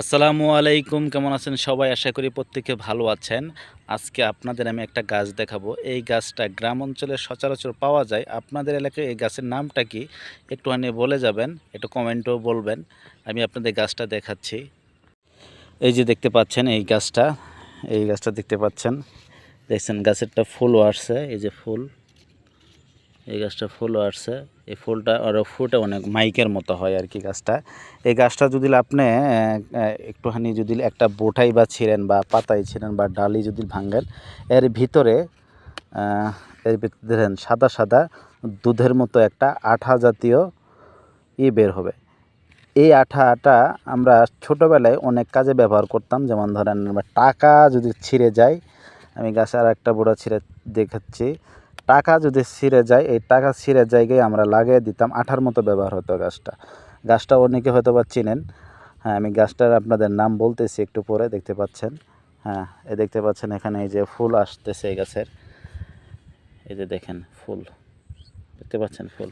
আসসালামু আলাইকুম, কেমন আছেন সবাই? আশা করি প্রত্যেকে ভালো আছেন। আজকে আপনাদের আমি একটা গাছ দেখাবো। এই গাছটা গ্রাম অঞ্চলে সচরাচর পাওয়া যায়। আপনাদের এলাকায় এই গাছের নামটা কি একটুখানি বলে যাবেন, একটু কমেন্টেও বলবেন। আমি আপনাদের গাছটা দেখাচ্ছি। এই যে দেখতে পাচ্ছেন এই গাছটা দেখতে পাচ্ছেন। দেখছেন গাছেরটা ফুলও আসছে, এই যে ফুল, এই গাছটা ফুলও আসছে। এই ফুলটা আরও ফুটে অনেক মাইকের মতো হয় আর কি গাছটা। এই গাছটা যদি আপনি একটুখানি যদি একটা বোটাই বা ছিঁড়েন বা পাতায় ছিঁড়েন বা ডালি যদি ভাঙেন, এর ভিতরে দেখেন সাদা সাদা দুধের মতো একটা আঠা জাতীয় বের হবে। এই আঠাটা আমরা ছোটোবেলায় অনেক কাজে ব্যবহার করতাম। যেমন ধরেন টাকা যদি ছিঁড়ে যায়, আমি গাছে আর একটা বুড়া ছিঁড়ে দেখাচ্ছি। টাকা যদি ছিঁড়ে যায়, এই টাকা ছিঁড়ে জায়গায় আমরা লাগিয়ে দিতাম, আঠার মতো ব্যবহার হতো গাছটা অনেকে হয়তো বা চিনেন। হ্যাঁ, আমি গাছটার আপনাদের নাম বলতেছি একটু পরে, দেখতে পাচ্ছেন। হ্যাঁ, দেখতে পাচ্ছেন এখানে এই যে ফুল আসতেছে এই গাছের, এই যে দেখেন ফুল, দেখতে পাচ্ছেন ফুল।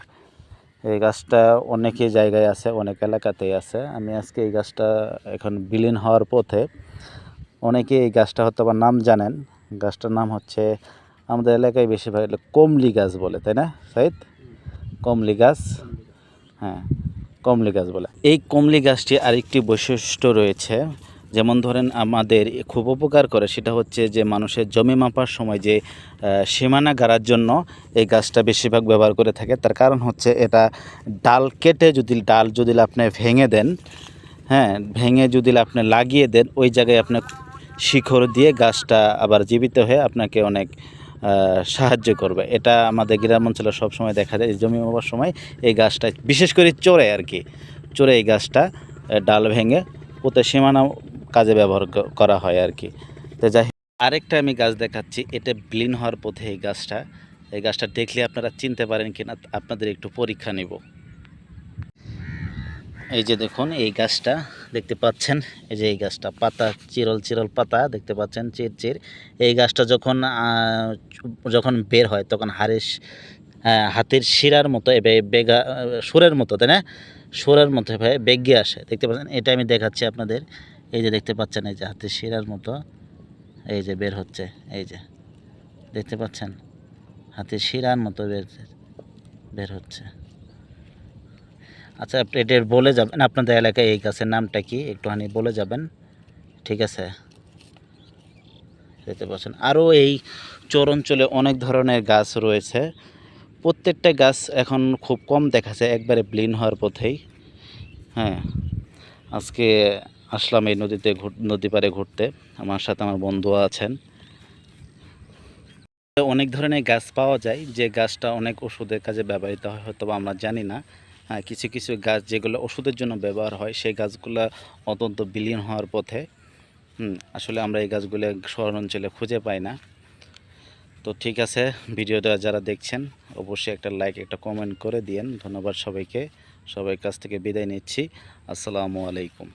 এই গাছটা অনেকই জায়গায় আছে, অনেক এলাকাতেই আছে। আমি আজকে এই গাছটা এখন বিলীন হওয়ার পথে, অনেকে এই গাছটা হয়তো বা নাম জানেন। গাছটার নাম হচ্ছে, আমাদের এলাকায় বেশিরভাগ কমলি গাছ বলে, তাই না সাইদ? কমলি গাছ, হ্যাঁ, কমলি গাছ বলে। এই কমলি গাছটি আরেকটি বৈশিষ্ট্য রয়েছে। যেমন ধরেন আমাদের খুব উপকার করে, সেটা হচ্ছে যে মানুষের জমি মাপার সময় যে সীমানা গাড়ার জন্য এই গাছটা বেশিরভাগ ব্যবহার করে থাকে। তার কারণ হচ্ছে এটা ডাল কেটে ডাল যদি আপনি ভেঙে দেন, হ্যাঁ, ভেঙে যদি আপনি লাগিয়ে দেন, ওই জায়গায় আপনি শিকড় দিয়ে গাছটা আবার জীবিত হয়ে আপনাকে অনেক সাহায্য করবে। এটা আমাদের গ্রাম অঞ্চলে সবসময় দেখা যায়। জমি মাপার সময় এই গাছটা বিশেষ করে চড়ে আর কি, চড়ে এই গাছটা ডাল ভেঙে পোতে সীমানা কাজে ব্যবহার করা হয় আর কি। তো যাই, আরেকটা আমি গাছ দেখাচ্ছি, এটা বিলীন হওয়ার পথে এই গাছটা দেখলে আপনারা চিনতে পারেন কিনা আপনাদের একটু পরীক্ষা নিব। এই যে দেখুন এই গাছটা দেখতে পাচ্ছেন, এই যে এই গাছটা পাতা চিরল চিরল পাতা দেখতে পাচ্ছেন, চির। এই গাছটা যখন যখন বের হয় তখন হাতের শিরার মতো বেগা সুরের মতো, তাই না? সুরের মতো ভাই বেগে আসে, দেখতে পাচ্ছেন। এটা আমি দেখাচ্ছি আপনাদের। এই যে দেখতে পাচ্ছেন, এই যে হাতের শিরার মতো এই যে বের হচ্ছে, এই যে দেখতে পাচ্ছেন হাতের শিরার মতো বের হচ্ছে। আচ্ছা, আপনি এটা বলে যাবেন আপনাদের এলাকায় এই গাছের নামটা কি, একটুখানি বলে যাবেন, ঠিক আছে? দেখতে পাচ্ছেন আরও এই চর অঞ্চলে অনেক ধরনের গাছ রয়েছে। প্রত্যেকটা গাছ এখন খুব কম দেখা যায়, একবারে বিলীন হওয়ার পথেই। হ্যাঁ, আজকে আসলাম এই নদী পাড়ে ঘুরতে, আমার সাথে আমার বন্ধুও আছেন। অনেক ধরনের গাছ পাওয়া যায়, যে গাছটা অনেক ওষুধের কাজে ব্যবহৃত হয়, হয়তো আমরা জানি না। হ্যাঁ, কিছু কিছু গাছ যেগুলো ওষুধের জন্য ব্যবহার হয়, সেই গাছগুলো অত্যন্ত বিলীন হওয়ার পথে। আসলে আমরা এই গাছগুলো শহর অঞ্চলে খুঁজে পাই না। তো ঠিক আছে, ভিডিওটা যারা দেখছেন অবশ্যই একটা লাইক, একটা কমেন্ট করে দিয়েন। ধন্যবাদ সবাইকে, সবাই কাছ থেকে বিদায় নিচ্ছি। আসসালামু আলাইকুম।